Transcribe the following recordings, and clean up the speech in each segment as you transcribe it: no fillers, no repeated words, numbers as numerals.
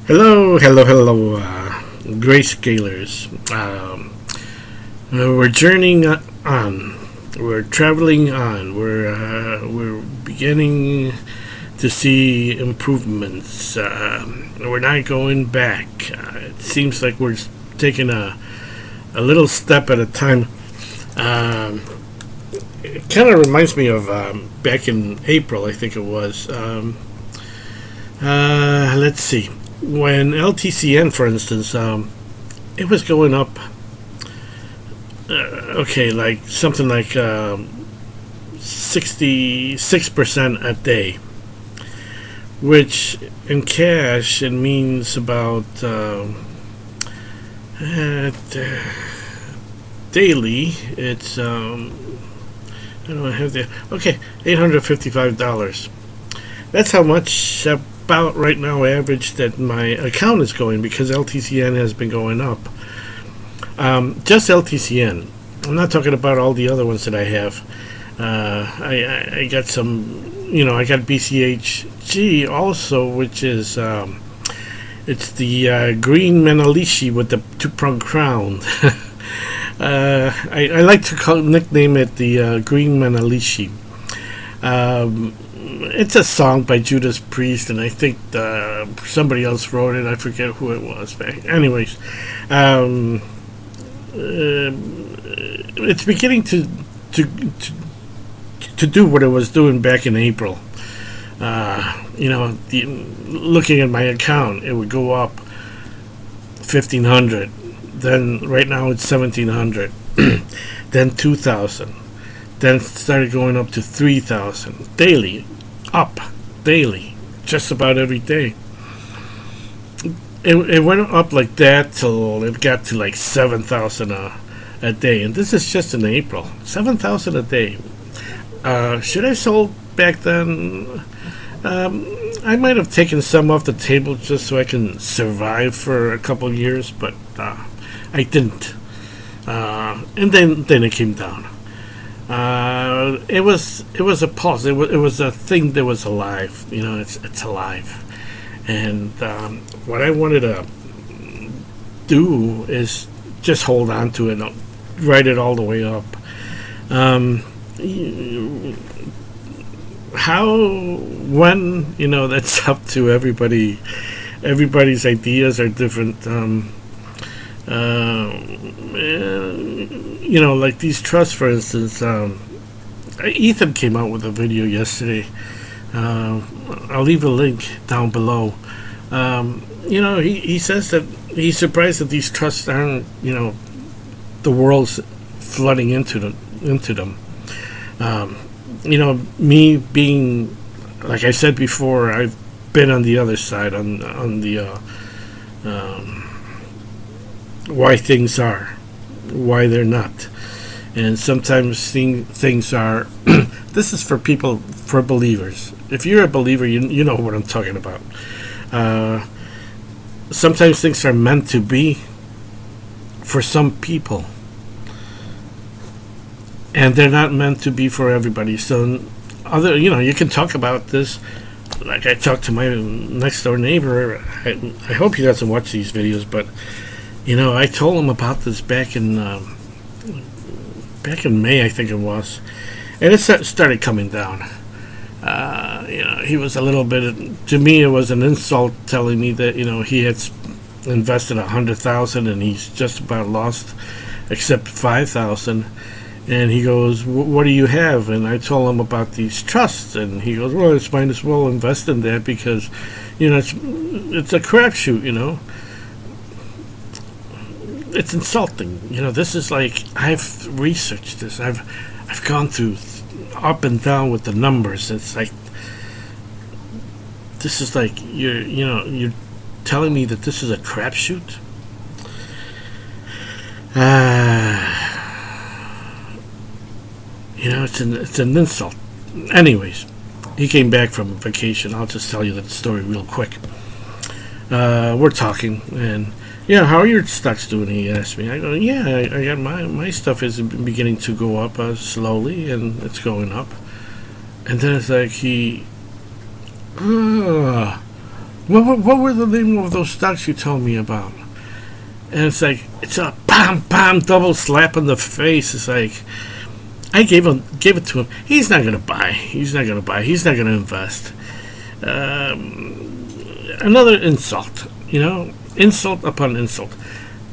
Hello, grayscalers. We're journeying on. We're traveling on. We're beginning to see improvements. We're not going back. It seems like we're taking a little step at a time. It kind of reminds me of back in April, I think it was. Let's see. When LTCN, for instance, it was going up. Like something like 66% a day, which in cash it means about daily. It's I don't have the $855. That's how much about right now average that my account is going, because LTCN has been going up. Just LTCN. I'm not talking about all the other ones that I have. I got some, I got BCHG also, which is it's the Green Manalishi with the two-pronged crown. I like to nickname it the Green Manalishi. It's a song by Judas Priest, and I think somebody else wrote it. I forget who it was. Anyways, it's beginning to do what it was doing back in April. Looking at my account, it would go up 1,500. Then right now it's 1,700. Then 2,000. Then it started going up to 3,000 daily. Up daily, just about every day. It went up like that till it got to like 7,000 a day, and this is just in April. 7,000 a day. Should I sold back then? I might have taken some off the table just so I can survive for a couple of years, but I didn't. And then it came down. It was a pulse. It was a thing that was alive. It's alive. And what I wanted to do is just hold on to it, and ride it all the way up. How, when, that's up to everybody. Everybody's ideas are different. Like these trusts, for instance. Ethan came out with a video yesterday. I'll leave a link down below. He says that he's surprised that these trusts aren't, the world's flooding into them. Me being, like I said before, I've been on the other side, on the why things are, why they're not. And sometimes things are this is for people, for believers. If you're a believer, you know what I'm talking about. Sometimes things are meant to be for some people, and they're not meant to be for everybody. So you can talk about this like I talked to my next door neighbor. I hope he doesn't watch these videos, but I told him about this back in May, I think it was, and it started coming down. He was a little bit. To me, it was an insult telling me that he had invested 100,000 and he's just about lost, except 5,000. And he goes, "What do you have?" And I told him about these trusts, and he goes, "Well, it's might as well invest in that because, it's a crapshoot, It's insulting. This is like, I've researched this. I've gone through up and down with the numbers. It's like, this is like you're telling me that this is a crapshoot. It's an insult. Anyways, he came back from vacation. I'll just tell you that story real quick. We're talking, and how are your stocks doing? He asked me. I go, I got my stuff is beginning to go up slowly, and it's going up. And then it's like What were the name of those stocks you told me about? And it's like, it's a bam, bam, double slap in the face. It's like, I gave it to him. He's not gonna buy. He's not gonna invest. Another insult. Insult upon insult.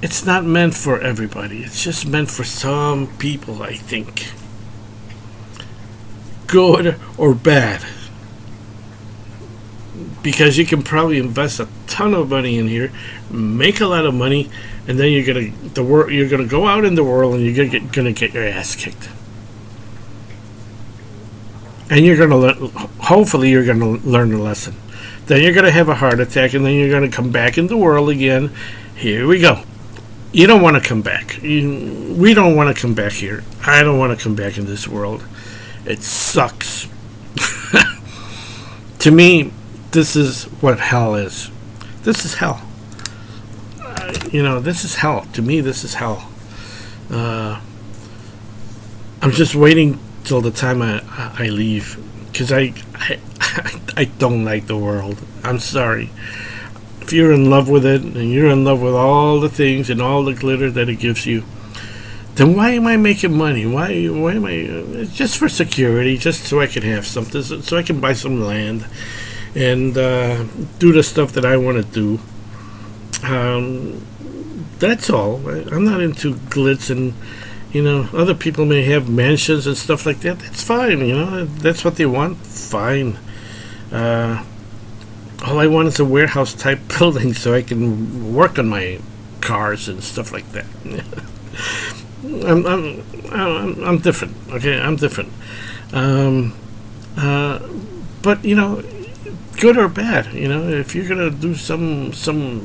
It's not meant for everybody. It's just meant for some people, I think. Good or bad. Because you can probably invest a ton of money in here, make a lot of money, and then you're gonna go out in the world and you're gonna get your ass kicked. And you're gonna hopefully you're gonna learn a lesson. Then you're gonna have a heart attack, and then you're gonna come back in the world again. Here we go. You don't want to come back. We don't want to come back here. I don't want to come back in this world. It sucks. To me, this is what hell is. This is hell. This is hell. To me, this is hell. I'm just waiting till the time I leave, because I don't like the world. I'm sorry. If you're in love with it, and you're in love with all the things and all the glitter that it gives you, then why am I making money? Why am I? It's just for security, just so I can have something, so I can buy some land and do the stuff that I want to do. That's all. I'm not into glitz, and other people may have mansions and stuff like that. That's fine. That's what they want. Fine. All I want is a warehouse type building so I can work on my cars and stuff like that. I'm different. Okay, I'm different. But good or bad. If you're gonna do some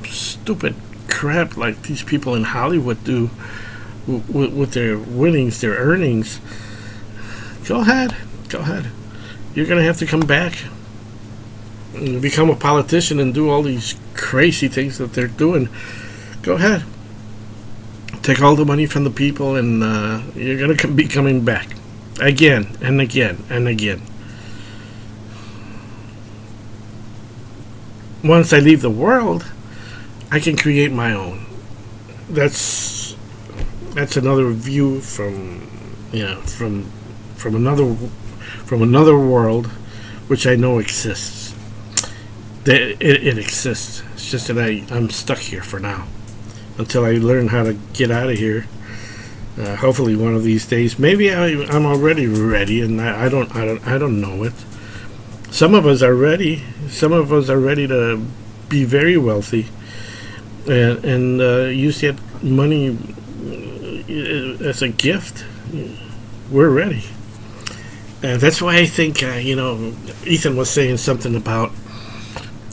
stupid crap like these people in Hollywood do with their winnings, their earnings, go ahead. You're gonna have to come back and become a politician and do all these crazy things that they're doing. Go ahead. Take all the money from the people, and you're going to be coming back again and again and again. Once I leave the world, I can create my own. That's another view from another world, which I know exists. It exists. It's just that I'm stuck here for now until I learn how to get out of here. Hopefully, one of these days. Maybe I'm already ready, and I don't know it. Some of us are ready. Some of us are ready to be very wealthy and use that money as a gift. We're ready, and that's why I think Ethan was saying something about.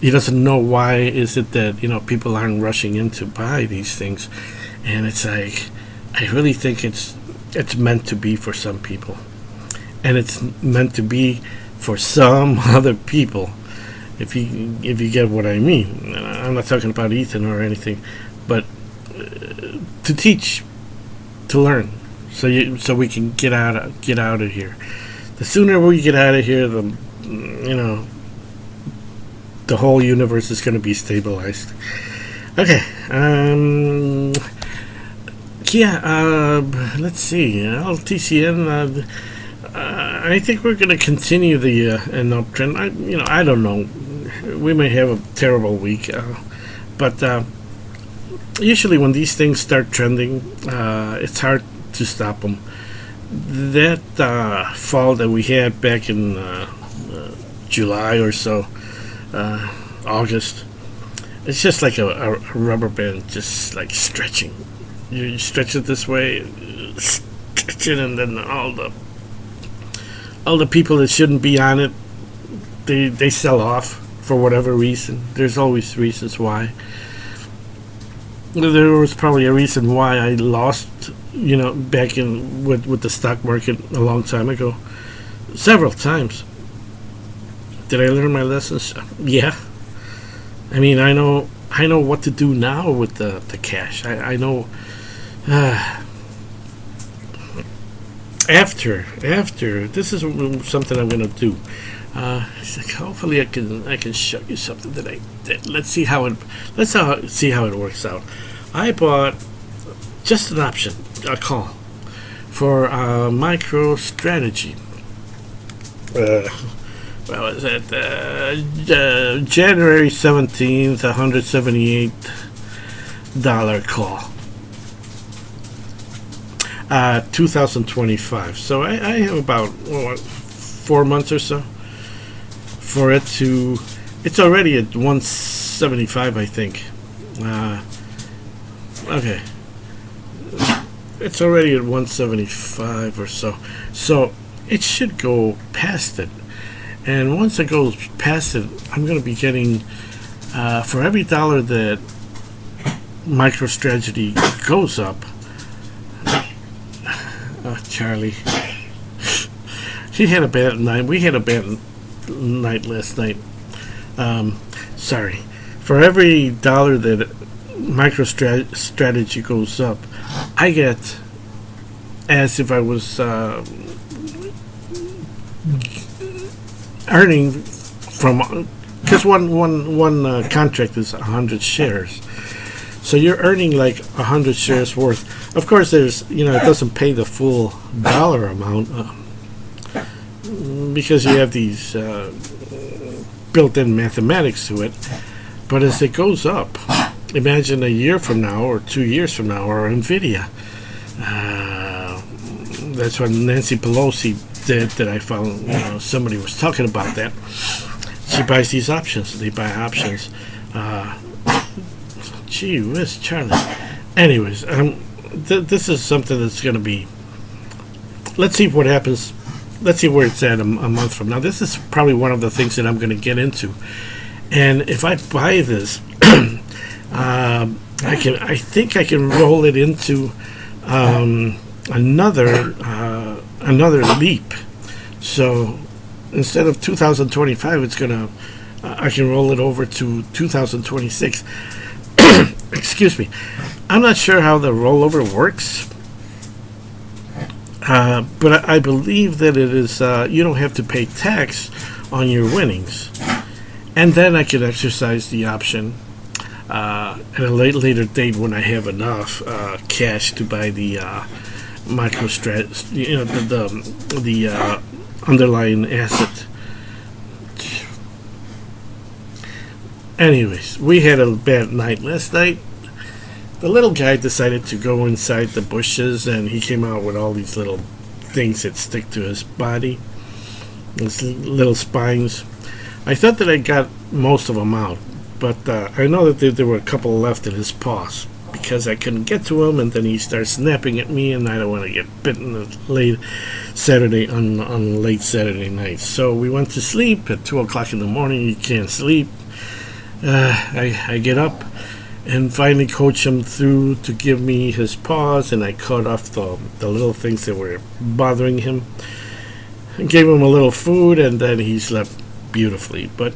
He doesn't know why is it that people aren't rushing in to buy these things, and it's like I really think it's meant to be for some people, and it's meant to be for some other people. If you get what I mean, I'm not talking about Ethan or anything, but to teach, to learn, so we can get out of here. The sooner we get out of here, the whole universe is going to be stabilized. Okay. Let's see. LTCN. I think we're going to continue an uptrend. I don't know. We may have a terrible week, but usually when these things start trending, it's hard to stop them. That fall that we had back in July or so. August. It's just like a rubber band, just like stretching. You stretch it this way, stretch it, and then all the people that shouldn't be on it, they sell off for whatever reason. There's always reasons why. There was probably a reason why I lost, back in with the stock market a long time ago, several times. Did I learn my lessons? Yeah. I mean, I know what to do now with the cash. I know. After this is something I'm gonna do. He's like, hopefully I can show you something today. Let's see how it works out. I bought just an option, a call for micro strategy. What was it? January 17th, $178 call. 2025. So I have about 4 months or so for it to. It's already at 175, I think. Okay. It's already at 175 or so. So it should go past it. And once it goes past it, I'm going to be getting, for every dollar that MicroStrategy goes up, Charlie, he had a bad night. We had a bad night last night. Sorry. For every dollar that MicroStrategy goes up, I get, as if I was earning from, because one contract is 100 shares, so you're earning like 100 shares worth. Of course, there's it doesn't pay the full dollar amount because you have these built-in mathematics to it. But as it goes up, imagine a year from now or 2 years from now, or Nvidia. That's what Nancy Pelosi did. That I found somebody was talking about that. She buys these options. They buy options. Gee whiz, Charlie. Anyways, this is something that's going to be. Let's see what happens. Let's see where it's at a month from now. This is probably one of the things that I'm going to get into. And if I buy this, I think I can roll it into another leap. So instead of 2025, it's gonna I can roll it over to 2026. Excuse me. I'm not sure how the rollover works, but I believe that it is you don't have to pay tax on your winnings, and then I can exercise the option at a later date when I have enough cash to buy the the underlying asset. Anyways, we had a bad night last night. The little guy decided to go inside the bushes, and he came out with all these little things that stick to his body, these little spines. I thought that I got most of them out, but I know that there were a couple left in his paws because I couldn't get to him, and then he starts snapping at me, and I don't want to get bitten late Saturday on late Saturday night. So we went to sleep at 2 o'clock in the morning. You can't sleep. I get up and finally coach him through to give me his paws, and I cut off the little things that were bothering him. I gave him a little food, and then he slept beautifully. But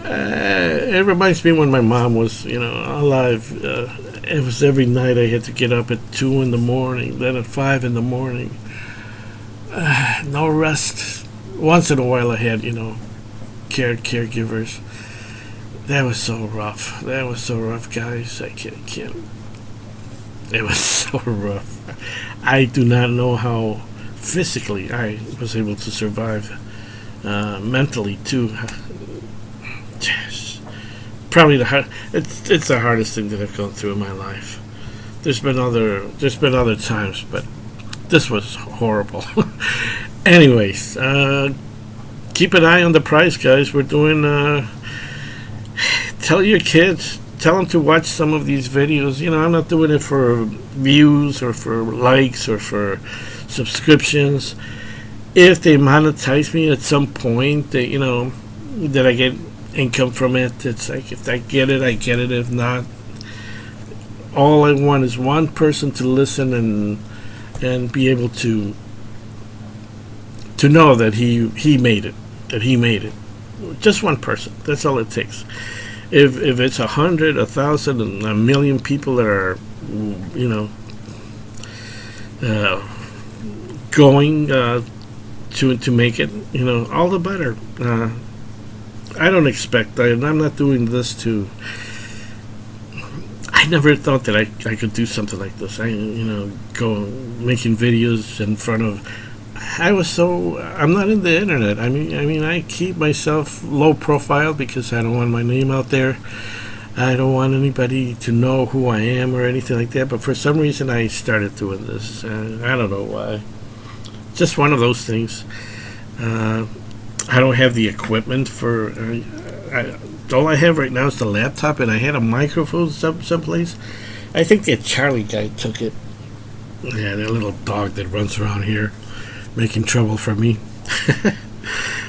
it reminds me when my mom was, alive. It was every night I had to get up at 2 in the morning, then at 5 in the morning. No rest. Once in a while I had, caregivers. That was so rough. That was so rough, guys. I can't. It was so rough. I do not know how physically I was able to survive. Mentally too. Probably it's the hardest thing that I've gone through in my life. There's been other times, but this was horrible. Anyways, keep an eye on the price, guys. We're doing. Tell your kids. Tell them to watch some of these videos. I'm not doing it for views or for likes or for subscriptions. If they monetize me at some point, that I get income from it, it's like if I get it, I get it. If not, all I want is one person to listen and be able to know that he made it, Just one person. That's all it takes. If it's 100, 1,000, and 1,000,000 people that are, going to make it, all the better. I don't expect. I'm not doing this to. I never thought that I could do something like this. Go making videos in front of. I'm not in the internet. I keep myself low profile because I don't want my name out there. I don't want anybody to know who I am or anything like that. But for some reason, I started doing this. I don't know why. Just one of those things. I don't have the equipment for. All I have right now is the laptop, and I had a microphone someplace. I think that Charlie guy took it. Yeah, that little dog that runs around here, making trouble for me.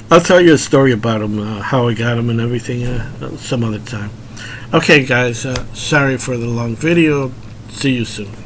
I'll tell you a story about him, how I got him and everything, some other time. Okay, guys. Sorry for the long video. See you soon.